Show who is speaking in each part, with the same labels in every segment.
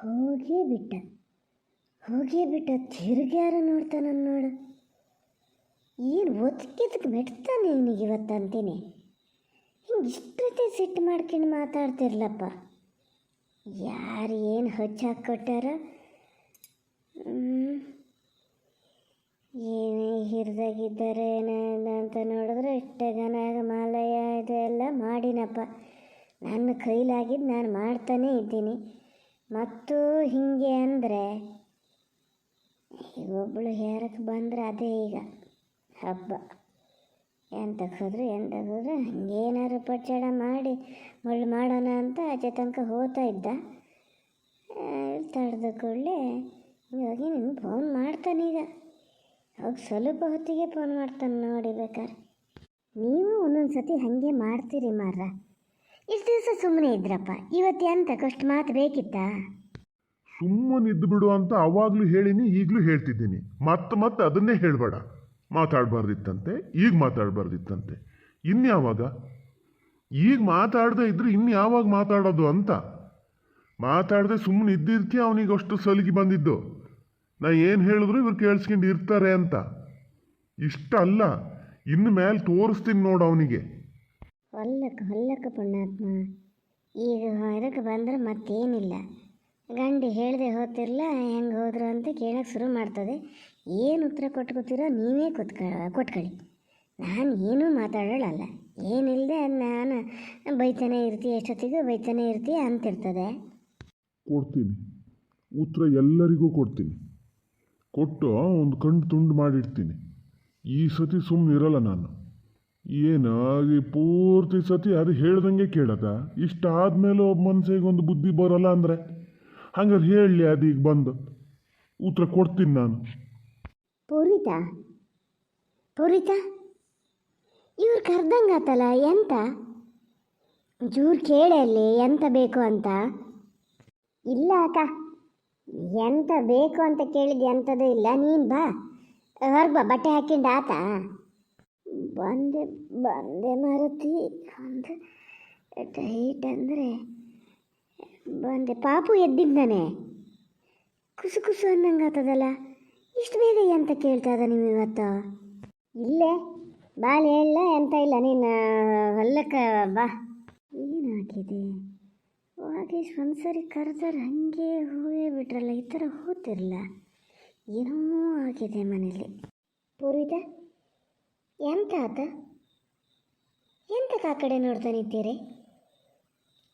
Speaker 1: ಹೋಗೇ ಬಿಟ್ಟ ಹೋಗೇ ಬಿಟ್ಟ ತಿರುಗ್ಯಾರ ನೋಡ್ತಾನ ನೋಡು. ಏನು ಒತ್ತಿದ್ದಕ್ಕೆ ಮೆಟ್ತಾನೆ ಇವನಿಗೆ ಇವತ್ತಂತೀನಿ. ಹಿಂಗೆ ಇಷ್ಟೊತ್ತೆ ಸಿಟ್ಟು ಮಾಡ್ಕೊಂಡು ಮಾತಾಡ್ತಿರ್ಲಪ್ಪ. ಯಾರು ಏನು ಹಚ್ಚಾಕೊಟ್ಟಾರ? ಏನೇ ಹಿರಿದಾಗಿದ್ದಾರೆ ಅಂತ ನೋಡಿದ್ರೆ ಇಷ್ಟಗನಾಗ ಮಾಲಯ ಇದೆಲ್ಲ ಮಾಡಿನಪ್ಪ. ನನ್ನ ಕೈಲಾಗಿದ್ದು ನಾನು ಮಾಡ್ತಾನೇ ಇದ್ದೀನಿ. ಮತ್ತು ಹೀಗೆ ಅಂದರೆ ಒಬ್ಬಳು ಹೇರಕ್ಕೆ ಬಂದರೆ ಅದೇ ಈಗ ಹಬ್ಬ. ಎಂತಕ್ಕೆ ಹೋದ್ರೆ ಹಂಗೇನಾದ್ರು ಪಚ್ಚಡ ಮಾಡಿ ಮುಳ್ಳು ಮಾಡೋಣ ಅಂತ ಆಚೆ ತನಕ ಹೋಗ್ತಾ ಇದ್ದ. ತಡೆದ ಕೂಡಲೇ ಇವಾಗ ನೀನು ಫೋನ್ ಮಾಡ್ತಾನೀಗ. ಅವಾಗ ಸ್ವಲ್ಪ ಹೊತ್ತಿಗೆ ಫೋನ್ ಮಾಡ್ತಾನೆ ನೋಡಿ. ಬೇಕಾರೆ ನೀವು ಒಂದೊಂದು ಸತಿ ಹಾಗೆ ಮಾಡ್ತೀರಿ ಮಾರ್ರ. ಇಷ್ಟು ದಿವಸ ಸುಮ್ಮನೆ ಇದ್ರಪ್ಪ, ಇವತ್ತು ಎಂತಕ್ಕಷ್ಟು ಮಾತು ಬೇಕಿತ್ತಾ?
Speaker 2: ಸುಮ್ಮನೆ ಇದ್ದು ಬಿಡು ಅಂತ ಅವಾಗಲೂ ಹೇಳಿನಿ, ಈಗಲೂ ಹೇಳ್ತಿದ್ದೀನಿ. ಮತ್ತೆ ಅದನ್ನೇ ಹೇಳಬೇಡ. ಮಾತಾಡಬಾರ್ದಿತ್ತಂತೆ, ಈಗ ಮಾತಾಡಬಾರ್ದಿತ್ತಂತೆ. ಇನ್ಯಾವಾಗ? ಈಗ ಮಾತಾಡದೆ ಇದ್ರೆ ಇನ್ಯಾವಾಗ ಮಾತಾಡೋದು ಅಂತ. ಮಾತಾಡದೆ ಸುಮ್ಮನೆ ಇದ್ದಿರ್ತೀಯ. ಅವನಿಗೆ ಅಷ್ಟು ಸಲಿಗೆ ಬಂದಿದ್ದು. ನಾ ಏನು ಹೇಳಿದ್ರು ಇವ್ರು ಕೇಳಿಸ್ಕೊಂಡು ಇರ್ತಾರೆ ಅಂತ. ಇಷ್ಟ ಅಲ್ಲ, ಇನ್ನು ಮೇಲೆ ತೋರಿಸ್ತೀನಿ ನೋಡು ಅವನಿಗೆ.
Speaker 1: ಹೊಲ್ಲಕ್ಕೆ ಪುಣ್ಯಾತ್ಮ. ಈಗ ಹೊರಗೆ ಬಂದರೆ ಮತ್ತೇನಿಲ್ಲ. ಗಂಡು ಹೇಳದೆ ಹೋಗ್ತಿರಲ್ಲ, ಹೆಂಗೆ ಹೋದ್ರು ಅಂತ ಕೇಳೋಕ್ಕೆ ಶುರು ಮಾಡ್ತದೆ. ಏನು ಉತ್ತರ ಕೊಟ್ಕೋತೀರೋ ನೀವೇ ಕೊಟ್ಕೊಳ್ಳಿ. ನಾನು ಏನೂ ಮಾತಾಡೋಳಲ್ಲ. ಏನಿಲ್ಲದೆ ನಾನು ಬೈತಾನೆ ಇರ್ತೀಯ, ಎಷ್ಟೊತ್ತಿಗೂ ಬೈತಾನೆ ಇರ್ತೀಯ ಅಂತಿರ್ತದೆ.
Speaker 2: ಕೊಡ್ತೀನಿ ಉತ್ತರ, ಎಲ್ಲರಿಗೂ ಕೊಡ್ತೀನಿ. ಕೊಟ್ಟು ಒಂದು ಕಣ್ಣು ತುಂಡು ಮಾಡಿಡ್ತೀನಿ. ಈ ಸತಿ ಸುಮ್ಮನೆ ಇರಲ್ಲ ನಾನು. ಏನಾಗಿ ಪೂರ್ತಿ ಸತಿ ಅದು ಹೇಳ್ದಂಗೆ ಕೇಳದ. ಇಷ್ಟ ಆದಮೇಲೆ ಒಬ್ಬ ಮನಸ್ಸಿಗೆ ಒಂದು ಬುದ್ಧಿ ಬರೋಲ್ಲ ಅಂದರೆ ಹಂಗಾರೆ ಹೇಳಲಿ. ಅದೀಗ ಬಂದು ಉತ್ತರ ಕೊಡ್ತೀನಿ ನಾನು.
Speaker 1: ಪೂರಿತ ಇವ್ರು ಕರ್ದಂಗಾತಲ್ಲ, ಎಂತ ಜೂರು ಕೇಳಲ್ಲಿ ಎಂತ ಬೇಕು ಅಂತ? ಇಲ್ಲ ಅಕ್ಕ, ಎಂತ ಬೇಕು ಅಂತ ಕೇಳಿದ್ದು ಎಂಥದ್ದು ಇಲ್ಲ. ನೀನು ಬಾ, ಹೊರಗೆ ಬಾ, ಬಟ್ಟೆ ಹಾಕ್ಕೊಂಡು ಆತ. ಬಂದೆ ಮಾರುತಿ. ಒಂದು ಟೈಟ್ ಅಂದರೆ ಬಂದೆ. ಪಾಪು ಎದ್ದಿದ್ದಾನೆ. ಕುಸು ಅನ್ನಂಗೆ ಆಗ್ತದಲ್ಲ. ಇಷ್ಟು ಬೇಗ ಎಂತ ಕೇಳ್ತಾ ಇದ್ದ ನೀವು ಇವತ್ತು? ಇಲ್ಲೇ ಬಾಲ್ ಹೇಳ ಎಂತ ಇಲ್ಲ, ನೀನು ಹೊಲ್ಲಕ್ಕೆ ಬಾ. ಏನಾಗಿದೆ ವಾಗೇಶ್? ಒಂದ್ಸರಿ ಕರೆದ್ರೆ ಹಾಗೆ ಹೋಗೇ ಬಿಟ್ರಲ್ಲ. ಈ ಥರ ಹೋಗ್ತಿರಲ್ಲ. ಏನೋ ಆಗಿದೆ ಮನೇಲಿ. ಪೂರ್ವಿತ ಎಂತ ಆತ? ಎಂತಕ್ಕೆ ಆ ಕಡೆ ನೋಡ್ತಾ ನಿಂತೀರಿ?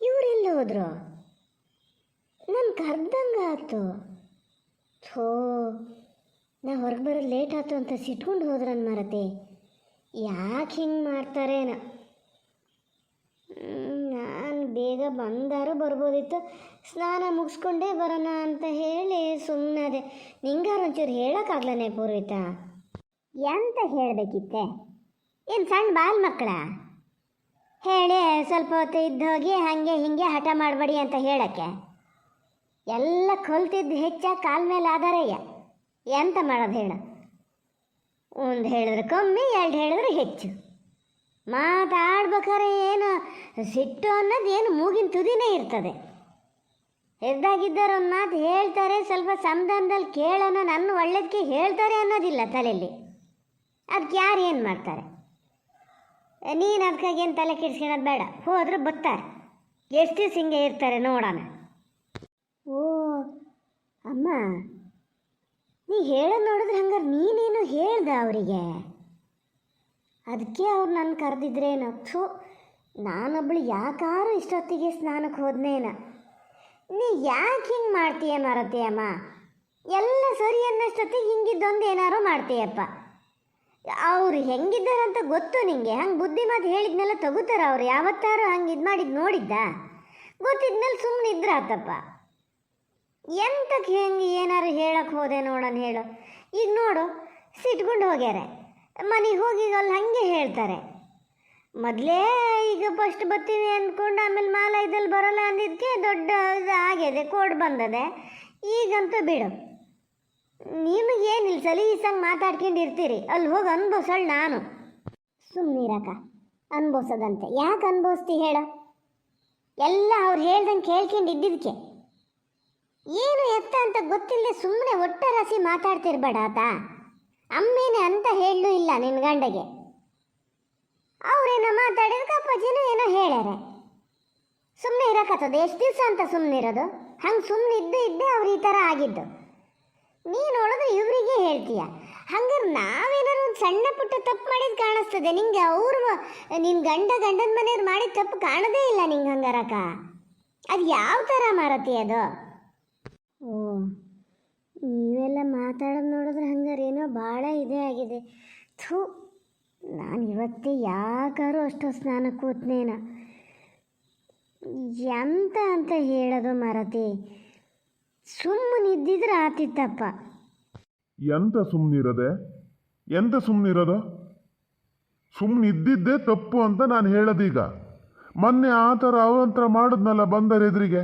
Speaker 1: ಇವರೆಲ್ಲ ಹೋದ್ರು? ನನ್ನ ಕರ್ದಂಗೆ ಆಯ್ತು. ಥೋ, ನಾ ಹೊರಗೆ ಬರೋದು ಲೇಟ್ ಆಯ್ತು ಅಂತ ಸಿಟ್ಕೊಂಡು ಹೋದ್ರನ್ ಮಾರತಿ. ಯಾಕೆ ಹಿಂಗೆ ಮಾಡ್ತಾರೇನ? ನಾನು ಬೇಗ ಬಂದಾರು ಬರ್ಬೋದಿತ್ತು. ಸ್ನಾನ ಮುಗಿಸ್ಕೊಂಡೇ ಬರೋಣ ಅಂತ ಹೇಳಿ ಸುಮ್ಮನೆ. ನಿಂಗಾರು ಒಂಚೂರು ಹೇಳೋಕ್ಕಾಗ್ಲನೇ ಪೂರ್ವಿತ? ಎಂತ ಹೇಳಬೇಕಿತ್ತೆ? ಏನು ಸಣ್ಣ ಬಾಲ್ ಮಕ್ಕಳ? ಹೇಳಿ ಸ್ವಲ್ಪ ಹೊತ್ತು ಇದ್ದೋಗಿ ಹಾಗೆ ಹಿಂಗೆ ಹಠ ಮಾಡಬೇಡಿ ಅಂತ ಹೇಳೋಕ್ಕೆ. ಎಲ್ಲ ಕಲ್ತಿದ್ದು ಹೆಚ್ಚ ಕಾಲ ಮೇಲೆ ಆಧಾರಯ್ಯ. ಎಂತ ಮಾಡೋದು ಹೇಳ? ಒಂದು ಹೇಳಿದ್ರೆ ಕಮ್ಮಿ, ಎರಡು ಹೇಳಿದ್ರೆ ಹೆಚ್ಚು. ಮಾತಾಡ್ಬೇಕಾರೆ ಏನು ಸಿಟ್ಟು ಅನ್ನೋದು ಏನು ಮೂಗಿನ ತುದಿನೇ ಇರ್ತದೆ. ಎದ್ದಾಗಿದ್ದರು ಒಂದು ಮಾತು ಹೇಳ್ತಾರೆ, ಸ್ವಲ್ಪ ಸಂಧಾನದಲ್ಲಿ ಕೇಳೋಣ, ನನ್ನ ಒಳ್ಳೇದಕ್ಕೆ ಹೇಳ್ತಾರೆ ಅನ್ನೋದಿಲ್ಲ ತಲೆಯಲ್ಲಿ. ಅದಕ್ಕೆ ಯಾರು ಏನು ಮಾಡ್ತಾರೆ? ನೀನು ಅದಕ್ಕಾಗೇನು ತಲೆ ಕೆಡಿಸ್ಕೊಳ್ಳೋದು ಬೇಡ. ಹೋದ್ರೆ ಬರ್ತಾರೆ. ಎಷ್ಟು ದಿವಸ ಹಿಂಗೆ ಇರ್ತಾರೆ ನೋಡೋಣ. ಓ ಅಮ್ಮ, ನೀ ಹೇಳೋದು ನೋಡಿದ್ರೆ ಹಂಗಾರೆ ನೀನೇನು ಹೇಳ್ದೆ ಅವರಿಗೆ? ಅದಕ್ಕೆ ಅವ್ರು ನನ್ನ ಕರೆದಿದ್ರೇನು? ನಾನೊಬ್ಬಳು ಯಾಕಾರು ಇಷ್ಟೊತ್ತಿಗೆ ಸ್ನಾನಕ್ಕೆ ಹೋದ್ನೇನ? ನೀ ಯಾಕೆ ಹಿಂಗೆ ಮಾಡ್ತೀಯ ಮಾರತಿಯಮ್ಮ? ಎಲ್ಲ ಸರಿ ಅನ್ನೋಷ್ಟೊತ್ತಿಗೆ ಹಿಂಗಿದ್ದೊಂದು ಏನಾರು ಮಾಡ್ತೀಯಪ್ಪ. ಅವ್ರು ಹೆಂಗಿದ್ದಾರಂತ ಗೊತ್ತು ನಿಂಗೆ? ಹಂಗೆ ಬುದ್ಧಿ ಮಾತು ಹೇಳಿದ್ನೆಲ್ಲ ತಗೋತಾರ ಅವ್ರು? ಯಾವತ್ತಾರು ಹಂಗೆ ಇದು ಮಾಡಿದ್ದು ನೋಡಿದ್ದ? ಗೊತ್ತಿದ್ಮೇಲೆ ಸುಮ್ಮನೆ ಇದ್ರಾತಪ್ಪ. ಎಂತಕ್ಕೆ ಹೆಂಗೆ ಏನಾರು ಹೇಳಕ್ಕೆ ಹೋದೆ ನೋಡೋಣ ಹೇಳು. ಈಗ ನೋಡು, ಸಿಟ್ಕೊಂಡು ಹೋಗ್ಯಾರೆ. ಮನೆಗೆ ಹೋಗಿ ಅಲ್ಲಿ ಹಾಗೆ ಹೇಳ್ತಾರೆ. ಮೊದಲೇ ಈಗ ಫಸ್ಟ್ ಬರ್ತೀವಿ ಅಂದ್ಕೊಂಡು ಆಮೇಲೆ ಮಾಲ ಇದಲ್ಲಿ ಬರೋಲ್ಲ ಅಂದಿದ್ದಕ್ಕೆ ದೊಡ್ಡ ಇದು ಆಗಿದೆ, ಕೋಡ್ ಬಂದದೆ. ಈಗಂತೂ ಬಿಡು, ನೀನು ಏನಿಲ್ಲ ಸಲೀಸಂಗೆ ಮಾತಾಡ್ಕೊಂಡು ಇರ್ತೀರಿ. ಅಲ್ಲಿ ಹೋಗಿ ಅನ್ಭವಿಸೋಳು ನಾನು. ಸುಮ್ಮನಿರಕ್ಕ, ಅನ್ಭವಿಸೋದಂತೆ ಯಾಕೆ ಅನ್ಭವಿಸ್ತಿ ಹೇಳು? ಎಲ್ಲ ಅವ್ರು ಹೇಳ್ದಂಗೆ ಕೇಳ್ಕೊಂಡು ಇದ್ದಿದ್ದಕ್ಕೆ. ಏನು ಎತ್ತ ಅಂತ ಗೊತ್ತಿಲ್ಲದೆ ಸುಮ್ಮನೆ ಒಟ್ಟರಸಿ ಮಾತಾಡ್ತಿರ್ಬೇಡ ಆತ. ಅಮ್ಮೇನೆ ಅಂತ ಹೇಳೂ ಇಲ್ಲ ನಿನ್ನ ಗಂಡಗೆ. ಅವರೇನೋ ಮಾತಾಡಿದ್ರೆ ಅಪ್ಪಾಜಿನೂ ಏನೋ ಹೇಳ್ಯಾರ. ಸುಮ್ಮನೆ ಇರೋಕತ್ತದ ಎಷ್ಟು ದಿವಸ ಅಂತ ಸುಮ್ಮನೆ ಇರೋದು? ಹಂಗೆ ಸುಮ್ಮನೆ ಇದ್ದೇ ಅವ್ರು ಈ ಥರ ಆಗಿದ್ದು. ನೀನು ನೋಡಿದ್ರೆ ಇವರಿಗೆ ಹೇಳ್ತೀಯ. ಹಂಗಾರೆ ನಾವೇನಾದ್ರು ಒಂದು ಸಣ್ಣ ಪುಟ್ಟ ತಪ್ಪು ಮಾಡಿದ್ದು ಕಾಣಿಸ್ತದೆ ನಿಂಗೆ. ಅವರು ನಿನ್ನ ಗಂಡನ ಮನೆಯವ್ರು ಮಾಡಿದ ತಪ್ಪು ಕಾಣದೇ ಇಲ್ಲ ನಿಂಗೆ. ಹಂಗಾರಕ್ಕ ಅದು ಯಾವ ಥರ ಮಾರತಿ ಅದು? ಓ, ನೀವೆಲ್ಲ ಮಾತಾಡೋದು ನೋಡಿದ್ರೆ ಹಂಗಾರೇನೋ ಭಾಳ ಇದೇ ಆಗಿದೆ. ಥೂ, ನಾನು ಇವತ್ತೇ ಯಾಕಾರು ಅಷ್ಟು ಸ್ನಾನ ಕೂತ್ನೇನ. ಎಂತ ಅಂತ ಹೇಳೋದು ಮಾರತಿ? ಸುಮ್ಮನಿದ್ದಿದ್ರೆ ಆತಿತ್ತಪ್ಪ.
Speaker 2: ಎಂತ ಸುಮ್ಮನಿರೋದೆ? ಎಂತ ಸುಮ್ಮನಿರೋದು? ಸುಮ್ಮನಿದ್ದಿದ್ದೇ ತಪ್ಪು ಅಂತ ನಾನು ಹೇಳೋದೀಗ. ಮೊನ್ನೆ ಆ ಥರ ಅವಂತರ ಮಾಡಿದ್ನಲ್ಲ ಬಂದರ ಎದುರಿಗೆ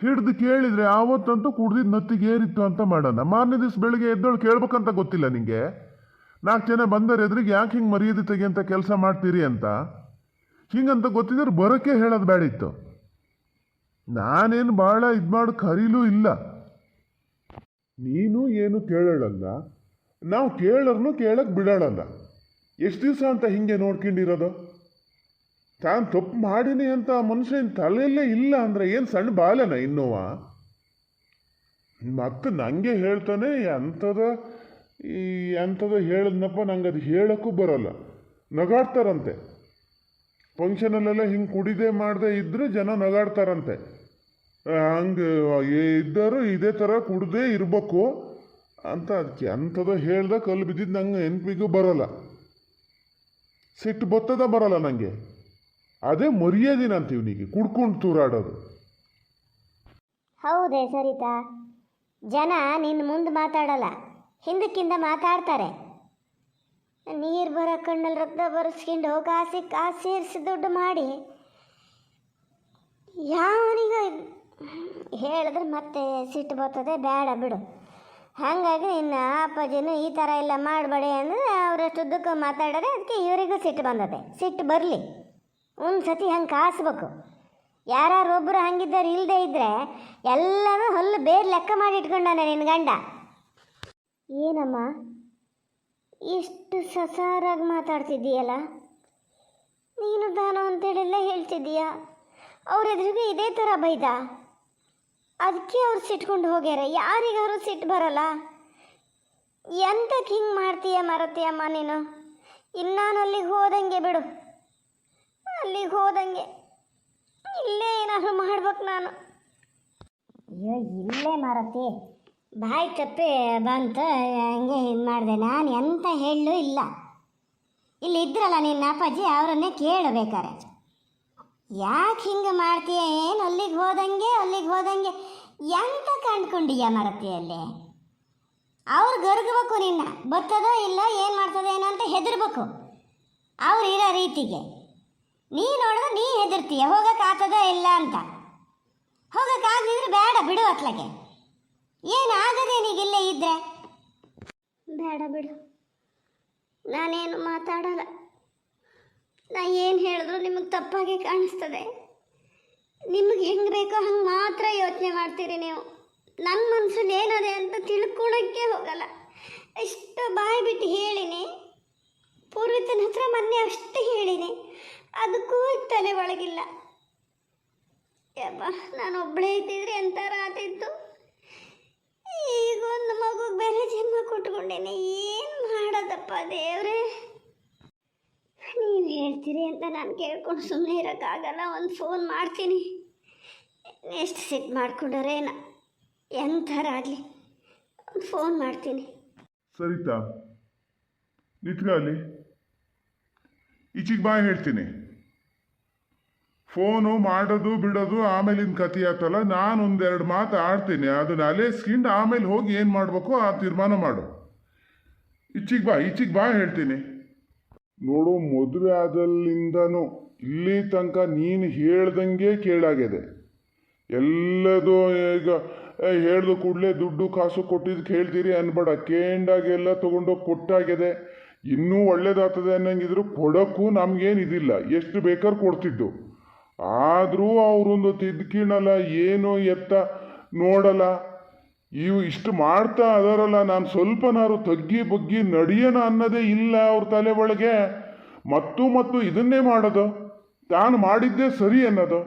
Speaker 2: ಹಿಡ್ದು ಕೇಳಿದರೆ ಆವತ್ತಂತೂ ಕುಡ್ದಿದ್ದು ನತ್ತಿಗೆ ಏರಿತ್ತು ಅಂತ ಮಾಡೋಣ. ಮಾರನೇ ದಿವಸ ಬೆಳಿಗ್ಗೆ ಎದ್ದೋಳು ಕೇಳ್ಬೇಕಂತ ಗೊತ್ತಿಲ್ಲ ನಿಂಗೆ? 4 ಜನ ಬಂದರ ಎದುರಿಗೆ ಯಾಕೆ ಹಿಂಗೆ ಮರ್ಯಾದೆ ತೆಗಿಯಂತ ಕೆಲಸ ಮಾಡ್ತೀರಿ ಅಂತ ಹಿಂಗಂತ ಗೊತ್ತಿದ್ರೆ ಬರೋಕ್ಕೆ ಹೇಳೋದು ಬೇಡಿತ್ತು. ನಾನೇನು ಭಾಳ ಇದು ಮಾಡಿ ಕರೀಲೂ ಇಲ್ಲ. ನೀನು ಏನು ಕೇಳೋಳಲ್ಲ, ನಾವು ಕೇಳೋರ್ನು ಕೇಳಕ್ಕೆ ಬಿಡೋಳಲ್ಲ. ಎಷ್ಟು ದಿವಸ ಅಂತ ಹಿಂಗೆ ನೋಡ್ಕೊಂಡಿರೋದು? ತಾನು ತಪ್ಪು ಮಾಡೀನಿ ಅಂತ ಮನುಷ್ಯನ ತಲೆಯಲ್ಲೇ ಇಲ್ಲ ಅಂದರೆ ಏನು ಸಣ್ಣ ಬಾಲನ ಇನ್ನೋವ? ಮತ್ತು ನನಗೆ ಹೇಳ್ತಾನೆ ಎಂಥದ ಹೇಳಿದ್ನಪ್ಪ, ನಂಗೆ ಅದು ಹೇಳೋಕ್ಕೂ ಬರೋಲ್ಲ. ನಗಾಡ್ತಾರಂತೆ ಫಂಕ್ಷನಲ್ಲೆಲ್ಲ ಹಿಂಗೆ ಕುಡಿದೇ ಮಾಡದೆ ಇದ್ದರೆ ಜನ ನಗಾಡ್ತಾರಂತೆ. ಹಂಗೆ ಇದ್ದರು ಇದೇ ಥರ ಕುಡ್ದೇ ಇರಬೇಕು ಅಂತ. ಅದಕ್ಕೆ ಅಂಥದ್ದು ಹೇಳ್ದೆ ಕಲ್ಲು ಬಿದ್ದಿದ್ದು ನಂಗೆ ನೆನಪಿಗೂ ಬರೋಲ್ಲ. ಸಿಟ್ಟು ಬತ್ತದ ಬರೋಲ್ಲ ನನಗೆ. ಅದೇ ಮರ್ಯಾದಿನ ಅಂತ ಇವನಿಗೆ ಕುಡ್ಕೊಂಡು ತೂರಾಡೋದು.
Speaker 1: ಹೌದೇ ಸರಿತಾ? ಜನ ನಿನ್ನ ಮುಂದೆ ಮಾತಾಡಲ್ಲ, ಹಿಂದಕ್ಕಿಂದ ಮಾತಾಡ್ತಾರೆ. ನೀರು ಬರೋ ಕಣ್ಣಲ್ಲಿ ರಕ್ತ ಬರೆಸ್ಕೊಂಡು ಕಾಸಿ ಸೇರಿಸಿ ದುಡ್ಡು ಮಾಡಿ ಯಾವನಿಗ ಹೇಳಿದ್ರೆ ಮತ್ತೆ ಸಿಟ್ಟು ಬರ್ತದೆ. ಬೇಡ ಬಿಡು. ಹಾಗಾಗಿ ಇನ್ನು ಅಪ್ಪಾಜಿನೂ ಈ ಥರ ಎಲ್ಲ ಮಾಡಬೇಡಿ ಅಂದರೆ ಅವರಷ್ಟುದ್ದಕ್ಕೂ ಮಾತಾಡೋದೆ. ಅದಕ್ಕೆ ಇವರಿಗೂ ಸಿಟ್ಟು ಬಂದದೆ. ಸಿಟ್ಟು ಬರಲಿ, ಒಂದು ಸತಿ ಹಂಗೆ ಕಾಸ್ಬೇಕು. ಯಾರು ಒಬ್ಬರು ಹಂಗಿದ್ದಾರೆ ಇಲ್ಲದೆ ಇದ್ದರೆ ಎಲ್ಲನೂ ಹಲ್ಲು ಬೇರೆ ಲೆಕ್ಕ ಮಾಡಿ ಇಟ್ಕೊಂಡಾನೆ ನಿನ್ನ ಗಂಡ. ಏನಮ್ಮ ಇಷ್ಟು ಸಸಾರಾಗಿ ಮಾತಾಡ್ತಿದ್ದೀಯಲ್ಲ? ನೀನು ದಾನು ಅಂತೇಳೆಲ್ಲ ಹೇಳ್ತಿದ್ದೀಯ. ಅವ್ರೆದ್ರಿಗೂ ಇದೇ ಥರ ಬೈದ? ಅದಕ್ಕೆ ಅವ್ರು ಸಿಟ್ಕೊಂಡು ಹೋಗ್ಯಾರ. ಯಾರಿಗಾರು ಸಿಟ್ಟು ಬರಲ್ಲ? ಎಂತಕ್ಕೆ ಹಿಂಗೆ ಮಾಡ್ತೀಯ ಮಾರತಿಯಮ್ಮ ನೀನು? ಇನ್ನಾನು ಅಲ್ಲಿಗೆ ಹೋದಂಗೆ ಬಿಡು. ಅಲ್ಲಿಗೆ ಹೋದಂಗೆ ಇಲ್ಲೇ ಏನಾದ್ರು ಮಾಡ್ಬೇಕು ನಾನು. ಅಯ್ಯೋ ಇಲ್ಲೇ ಮಾರತಿ, ಬಾಯಿ ತಪ್ಪಿ ಬಂತು ಹಂಗೆ ಇದು ಮಾಡಿದೆ. ನಾನು ಎಂತ ಹೇಳಲೂ ಇಲ್ಲ. ಇಲ್ಲಿ ಇದ್ರಲ್ಲ ನಿನ್ನ ಅಪ್ಪಾಜಿ, ಅವರನ್ನೇ ಕೇಳಬೇಕಾರೆ. ಯಾಕೆ ಹಿಂಗೆ ಮಾಡ್ತೀಯ? ಏನು ಅಲ್ಲಿಗೆ ಹೋದಂಗೆ ಎಂತ ಕಂಡ್ಕೊಂಡಿಯ ಮರತಿಯಲ್ಲಿ? ಅವ್ರು ಗರ್ಗಬೇಕು ನಿನ್ನ. ಬರ್ತದೋ ಇಲ್ಲ, ಏನು ಮಾಡ್ತದೆ ಏನೋ ಅಂತ ಹೆದರ್ಬೇಕು ಅವ್ರು ಇರೋ ರೀತಿಗೆ. ನೀ ನೋಡಿದ್ರೆ ನೀ ಹೆದರ್ತೀಯ, ಹೋಗೋಕ್ಕಾಗ್ತದೋ ಇಲ್ಲ ಅಂತ. ಹೋಗೋಕ್ಕಾಗದಿದ್ರೆ ಬೇಡ ಬಿಡು ಅತ್ಲಗೆ. ಏನು ಆಗದೆ ನೀಗಿಲ್ಲೇ ಇದ್ದರೆ? ಬೇಡ ಬಿಡು, ನಾನೇನು ಮಾತಾಡಲ್ಲ. ನಾ ಏನು ಹೇಳಿದ್ರು ನಿಮಗೆ ತಪ್ಪಾಗಿ ಕಾಣಿಸ್ತದೆ. ನಿಮಗೆ ಹೆಂಗೆ ಬೇಕೋ ಹಂಗೆ ಮಾತ್ರ ಯೋಚನೆ ಮಾಡ್ತೀರಿ ನೀವು. ನನ್ನ ಮನಸ್ಸಲ್ಲಿ ಏನದೆ ಅಂತ ತಿಳ್ಕೊಳ್ಳೋಕ್ಕೆ ಹೋಗಲ್ಲ. ಎಷ್ಟು ಬಾಯಿ ಬಿಟ್ಟು ಹೇಳಿನಿ. ಪೂರ್ವಿತನ ಹತ್ರ ಮೊನ್ನೆ ಅಷ್ಟು ಹೇಳಿನಿ, ಅದಕ್ಕೂ ತಲೆ ಒಳಗಿಲ್ಲ. ಯಬ್ಬ, ನಾನು ಒಬ್ಬಳೇ ಇದ್ದಿದ್ರೆ ಎಂಥರ ಆತಿತ್ತು. ಈಗ ಒಂದು ಮಗುಗೆ ಬೇರೆ ಜನ್ಮ ಕೊಟ್ಕೊಂಡೇನೆ. ಏನು ಮಾಡೋದಪ್ಪ ದೇವ್ರೆ? ನೀವು ಹೇಳ್ತೀರಿ ಅಂತ ನಾನು ಕೇಳ್ಕೊಂಡು ಸುಮ್ಮನೆ ಇರೋಕ್ಕಾಗಲ್ಲ. ಒಂದು ಫೋನ್ ಮಾಡ್ತೀನಿ. ಎಷ್ಟು ಸಿಟ್ಟು ಮಾಡ್ಕೊಂಡಾರೇನ ಎಂಥರ ಆಗಲಿ, ಒಂದು ಫೋನ್ ಮಾಡ್ತೀನಿ.
Speaker 2: ಸರಿತಾ, ನಿತ್ಗ ಅಲ್ಲಿ ಈಚಿಗೆ ಬಾಯ್ ಹೇಳ್ತೀನಿ. ಫೋನು ಮಾಡೋದು ಬಿಡೋದು ಆಮೇಲಿನ ಕತೆ ಆಯ್ತಲ್ಲ. ನಾನು ಒಂದೆರಡು ಮಾತು ಆಡ್ತೀನಿ, ಅದನ್ನ ಅಲೇಸ್ಕೊಂಡು ಆಮೇಲೆ ಹೋಗಿ ಏನು ಮಾಡಬೇಕು ಆ ತೀರ್ಮಾನ ಮಾಡು. ಈಚಿಗೆ ಬಾ ಹೇಳ್ತೀನಿ. ನೋಡು, ಮದುವೆ ಆದಲ್ಲಿಂದನೂ ಇಲ್ಲಿ ತನಕ ನೀನು ಹೇಳ್ದಂಗೆ ಕೇಳಾಗಿದೆ. ಎಲ್ಲದೂ ಈಗ ಹೇಳ್ದು ಕೂಡಲೇ ದುಡ್ಡು ಕಾಸು ಕೊಟ್ಟಿದ್ದಕ್ಕೆ ಹೇಳ್ತೀರಿ ಅನ್ಬೇಡ. ಕೇಂಡಾಗೆಲ್ಲ ತೊಗೊಂಡೋಗಿ ಕೊಟ್ಟಾಗಿದೆ. ಇನ್ನೂ ಒಳ್ಳೇದಾಗ್ತದೆ ಅನ್ನಂಗಿದ್ರು ಕೊಡೋಕ್ಕೂ ನಮಗೇನು ಇದಿಲ್ಲ, ಎಷ್ಟು ಬೇಕಾದ್ರೆ ಕೊಡ್ತಿದ್ದು. ಆದರೂ ಅವರೊಂದು ತಿದ್ಕಿಣಲ್ಲ, ಏನು ಎತ್ತ ನೋಡಲ್ಲ ಇವು ಇಷ್ಟು ಮಾಡ್ತಾ ಅದರಲ್ಲ, ನಾನು ಸ್ವಲ್ಪನಾರು ತಗ್ಗಿ ಬಗ್ಗಿ ನಡೆಯೋಣ ಅನ್ನೋದೇ ಇಲ್ಲ ಅವ್ರ ತಲೆ ಒಳಗೆ. ಮತ್ತು ಇದನ್ನೇ ಮಾಡೋದು, ತಾನು ಮಾಡಿದ್ದೇ ಸರಿ ಅನ್ನೋದು.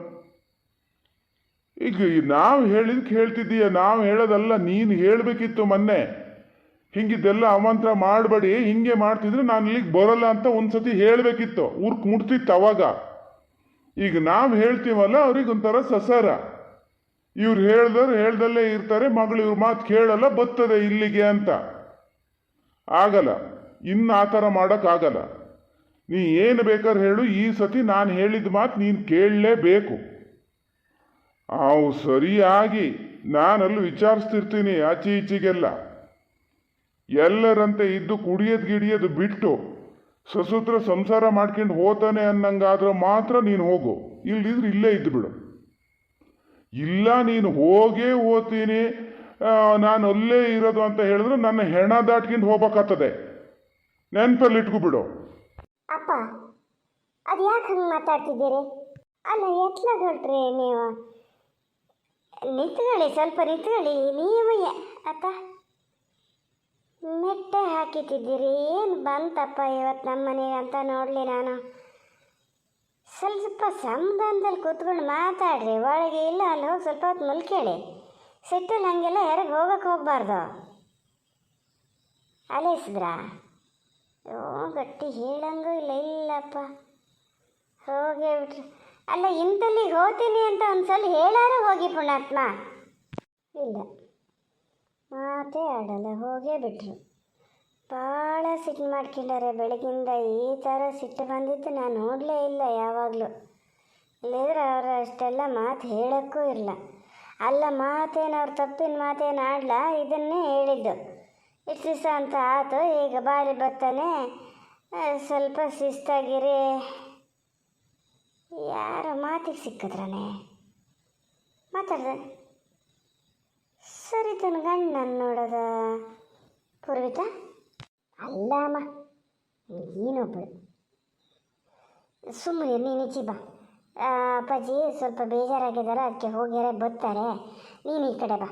Speaker 2: ಈಗ ನಾವು ಹೇಳಿದಕ್ಕೆ ಹೇಳ್ತಿದ್ದೀಯ, ನಾವು ಹೇಳೋದಲ್ಲ, ನೀನು ಹೇಳಬೇಕಿತ್ತು ಮೊನ್ನೆ. ಹಿಂಗಿದ್ದೆಲ್ಲ ಅಮಂತ್ರ ಮಾಡಬೇಡಿ, ಹಿಂಗೆ ಮಾಡ್ತಿದ್ರೆ ನಾನು ಇಲ್ಲಿಗೆ ಬರೋಲ್ಲ ಅಂತ ಒಂದ್ಸತಿ ಹೇಳಬೇಕಿತ್ತು, ಊರ್ಕ್ ಮುಟ್ತಿತ್ತು ಅವಾಗ. ಈಗ ನಾವು ಹೇಳ್ತೀವಲ್ಲ, ಅವ್ರಿಗೊಂಥರ ಸಸಾರ. ಇವ್ರು ಹೇಳ್ದಲ್ಲೇ ಇರ್ತಾರೆ, ಮಗಳು ಇವ್ರ ಮಾತು ಕೇಳಲ್ಲ, ಬರ್ತದೆ ಇಲ್ಲಿಗೆ ಅಂತ. ಆಗಲ್ಲ, ಇನ್ನು ಆ ಥರ ಮಾಡೋಕ್ಕಾಗಲ್ಲ. ನೀ ಏನು ಬೇಕಾದ್ರೆ ಹೇಳು, ಈ ಸತಿ ನಾನು ಹೇಳಿದ ಮಾತು ನೀನು ಕೇಳಲೇಬೇಕು. ಅವು ಸರಿಯಾಗಿ ನಾನಲ್ಲೂ ವಿಚಾರಿಸ್ತಿರ್ತೀನಿ ಆಚೆ ಈಚೆಗೆಲ್ಲ. ಎಲ್ಲರಂತೆ ಇದ್ದು ಗಿಡಿಯೋದು ಬಿಟ್ಟು ಸಸೂತ್ರ ಸಂಸಾರ ಮಾಡ್ಕೊಂಡು ಹೋತಾನೆ ಅನ್ನಂಗಾದ್ರೆ ಮಾತ್ರ ನೀನು ಹೋಗು, ಇಲ್ದಿದ್ರೆ ಇಲ್ಲೇ ಇದ್ದು ಬಿಡು. ಇಲ್ಲ ನೀನು ಹೋಗೇ ಹೋಗ್ತೀನಿ, ನಾನು ಅಲ್ಲೇ ಇರೋದು ಅಂತ ಹೇಳಿದ್ರೆ ನನ್ನ ಹೆಣ ದಾಟ್ಕೊಂಡು ಹೋಗ್ಬೇಕಾಗ್ತದೆ, ನೆನಪಲ್ಲಿ ಇಟ್ಕೊಬಿಡು.
Speaker 1: ಅಪ್ಪ, ಅದು ಯಾಕೆ ಹಂಗೆ ಮಾತಾಡ್ತಿದ್ದೀರಿ? ಅಲ್ಲ, ಎತ್ಲ ಹೊರಟ್ರಿ ನೀವು? ನಿಂತ್ಕೊಳ್ಳಿ, ಸ್ವಲ್ಪ ನಿಂತ್ಕೊಳ್ಳಿ. ನೀವು ಅತ್ತ ಮೆಟ್ಟೆ ಹಾಕಿಟ್ಟಿದ್ದೀರಿ, ಏನು ಬಂತಪ್ಪ ಇವತ್ತು ನಮ್ಮ ಮನೆಗೆ ಅಂತ ನೋಡಲಿ ನಾನು. ಸ್ವಲ್ಪ ಸಮಾಧಾನದಲ್ಲಿ ಕೂತ್ಕೊಂಡು ಮಾತಾಡ್ರಿ, ಒಳಗೆ ಇಲ್ಲ ಅಲ್ಲಿ ಹೋಗಿ ಸ್ವಲ್ಪ ಹೊತ್ತು ಮಲ್ಕೇಳಿ. ಸಿಟ್ಟಲ್ಲಿ ಹಾಗೆಲ್ಲ ಯಾರಿಗೆ ಹೋಗಬಾರ್ದು. ಅಲೇಸಿದ್ರಾ? ಗಟ್ಟಿ ಹೇಳಂಗೂ ಇಲ್ಲಪ್ಪ, ಹೋಗೇ ಬಿಟ್ರಿ. ಅಲ್ಲ, ಇಂತಲ್ಲಿಗೆ ಹೋಗ್ತೀನಿ ಅಂತ ಒಂದ್ಸಲ ಹೇಳಾರು ಹೋಗಿ ಪುಣ್ಯಾತ್ಮ. ಇಲ್ಲ, ಮಾತೇ ಆಡಲ್ಲ, ಹೋಗೇ ಬಿಟ್ರು. ಭಾಳ ಸಿಟ್ಟು ಮಾಡ್ಕೊಂಡಾರೆ ಬೆಳಗಿಂದ. ಈ ಥರ ಸಿಟ್ಟು ಬಂದಿತ್ತು ನಾನು ನೋಡಲೇ ಇಲ್ಲ ಯಾವಾಗಲೂ. ಇಲ್ಲಿದ್ರೆ ಅವರು ಅಷ್ಟೆಲ್ಲ ಮಾತು ಹೇಳೋಕ್ಕೂ ಇಲ್ಲ. ಅಲ್ಲ, ಮಾತೇನು ಅವ್ರು ತಪ್ಪಿನ ಮಾತೇನು ಆಡ್ಲ, ಇದನ್ನೇ ಹೇಳಿದ್ದು. ಇಷ್ಟು ದಿವಸ ಅಂತ ಆಯ್ತು, ಈಗ ಬಾರಿ ಬರ್ತಾನೆ, ಸ್ವಲ್ಪ ಶಿಸ್ತಾಗಿರಿ. ಯಾರ ಮಾತಿಗೆ ಸಿಕ್ಕಿದ್ರನೆ ಮಾತಾಡ್ದೆ. ಸರಿ, ತನ್ನ ಗಂಡನ ನೋಡೋದ ಪೂರ್ವಿತ? ಅಲ್ಲ ಅಮ್ಮ, ನೀನೊಬ್ಬಳು ಸುಮ್ಮನೆ ನೀನು ಈಚೆ ಬಾ. ಅಪ್ಪಾಜಿ ಸ್ವಲ್ಪ ಬೇಜಾರಾಗಿದ್ದಾರೆ, ಅದಕ್ಕೆ ಹೋಗ್ಯಾರೆ, ಬರ್ತಾರೆ. ನೀನು ಈ ಕಡೆ ಬಾ.